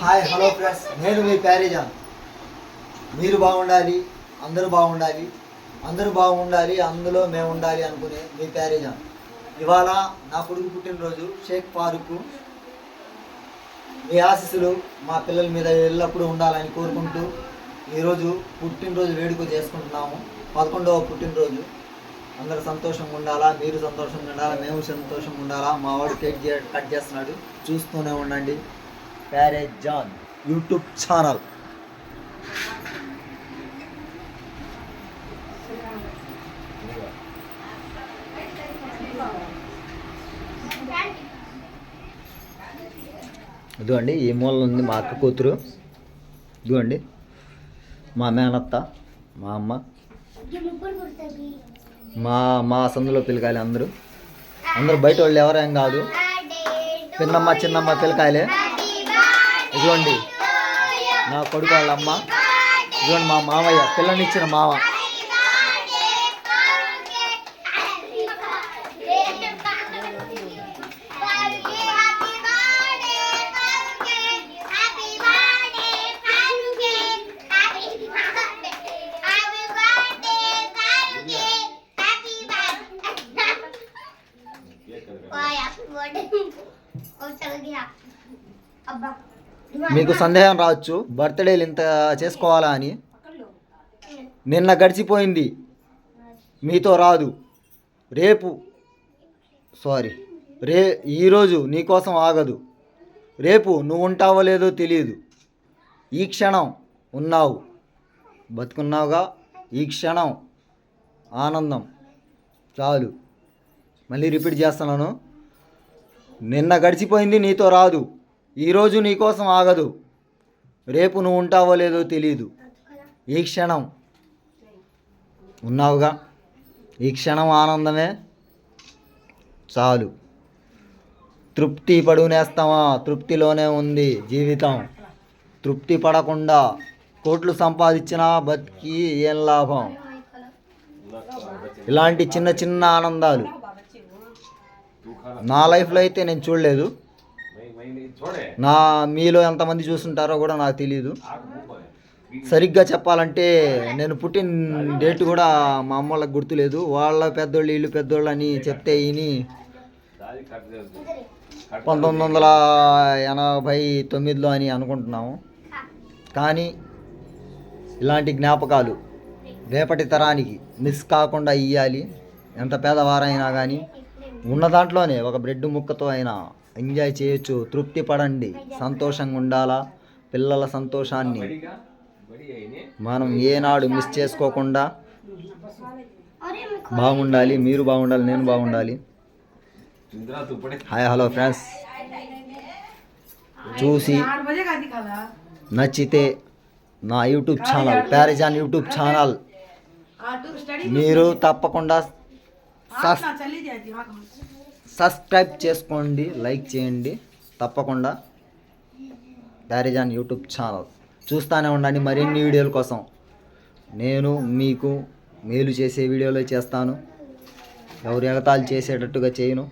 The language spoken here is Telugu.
హాయ్ హలో ఫ్రెండ్స్, నేను మీ ప్యారేజాన్. మీరు బాగుండాలి, అందరూ బాగుండాలి, అందరూ బాగుండాలి, అందులో మేము ఉండాలి అనుకునే మీ ప్యారేజాన్. ఇవాళ నా కొడుకు పుట్టినరోజు షేక్ ఫారూక్. మీ ఆశీస్సులు మా పిల్లల మీద ఎల్లప్పుడూ ఉండాలని కోరుకుంటూ ఈరోజు పుట్టినరోజు వేడుక చేసుకుంటున్నాము. 11వ పుట్టినరోజు. అందరూ సంతోషంగా ఉండాలా, మీరు సంతోషంగా ఉండాలా, మేము సంతోషంగా ఉండాలా. మా వాడు కేక్ కట్ చేస్తున్నాడు, చూస్తూనే ఉండండి. ప్యారేజాన్ యూట్యూబ్ ఛానల్. ఇదిగోండి, ఈ మూల ఉంది మా అక్క కూతురు. ఇదిగోండి మా మేనత్త, మా అమ్మ, మా సందులో పిల్లకాయలు. అందరూ బయట వాళ్ళు ఎవరేం కాదు, పిన్నమ్మ చిన్నమ్మ పిల్లకాయలే. ఇదిగోండి నా కొడుకు వాళ్ళ అమ్మ. ఇదిగోండి మా మామయ్య, పిల్లనిచ్చిన మామ. మీకు సందేహం రావచ్చు, బర్త్డేలు ఇంత చేసుకోవాలా అని. నిన్న గడిచిపోయింది, మీతో రాదు. ఈరోజు నీకోసం ఆగదు. రేపు నువ్వు ఉంటావో లేదో తెలియదు. ఈ క్షణం ఉన్నావు, బతుకున్నావుగా. ఈ క్షణం ఆనందం చాలు. మళ్ళీ రిపీట్ చేస్తున్నాను, నిన్న గడిచిపోయింది, నీతో రాదు. ఈరోజు నీకోసం ఆగదు. రేపు నువ్వు ఉంటావో లేదో తెలియదు. ఈ క్షణం ఉన్నావుగా. ఈ క్షణం ఆనందమే చాలు. తృప్తి పడునేస్తామా? తృప్తిలోనే ఉంది జీవితం. తృప్తి పడకుండా కోట్లు సంపాదించినా బతికి ఏం లాభం? ఇలాంటి చిన్న చిన్న ఆనందాలు నా లైఫ్లో అయితే నేను చూడలేదు. మీలో ఎంతమంది చూస్తుంటారో కూడా నాకు తెలియదు. సరిగ్గా చెప్పాలంటే నేను పుట్టిన డేట్ కూడా మా అమ్మ వాళ్ళకి గుర్తులేదు. వాళ్ళ పెద్దోళ్ళు వీళ్ళు పెద్దోళ్ళు అని చెప్తే ఈయని 1989లో అని అనుకుంటున్నాము. కానీ ఇలాంటి జ్ఞాపకాలు రేపటి తరానికి మిస్ కాకుండా ఇవ్వాలి. ఎంత పేదవారైనా కానీ ఉన్న దాంట్లోనే ఒక బ్రెడ్ ముక్కతో అయినా ఎంజాయ్ చేయొచ్చు. తృప్తి పడండి, సంతోషంగా ఉండాలా. పిల్లల సంతోషాన్ని మనం ఏనాడు మిస్ చేసుకోకుండా బాగుండాలి. మీరు బాగుండాలి, నేను బాగుండాలి. హాయ్ హలో ఫ్రెండ్స్, చూసి నచ్చితే నా యూట్యూబ్ ఛానల్ ప్యారేజాన్ యూట్యూబ్ ఛానల్ మీరు తప్పకుండా సబ్స్క్రైబ్ చేసుకోండి, లైక్ చేయండి. తప్పకుండా ప్యారేజాన్ యూట్యూబ్ ఛానల్ చూస్తూనే ఉండండి. మరిన్ని వీడియోల కోసం నేను మీకు మేలు చేసే వీడియోలో చేస్తాను. ఎవరు ఎగతాళి చేసేటట్టుగా చేయను.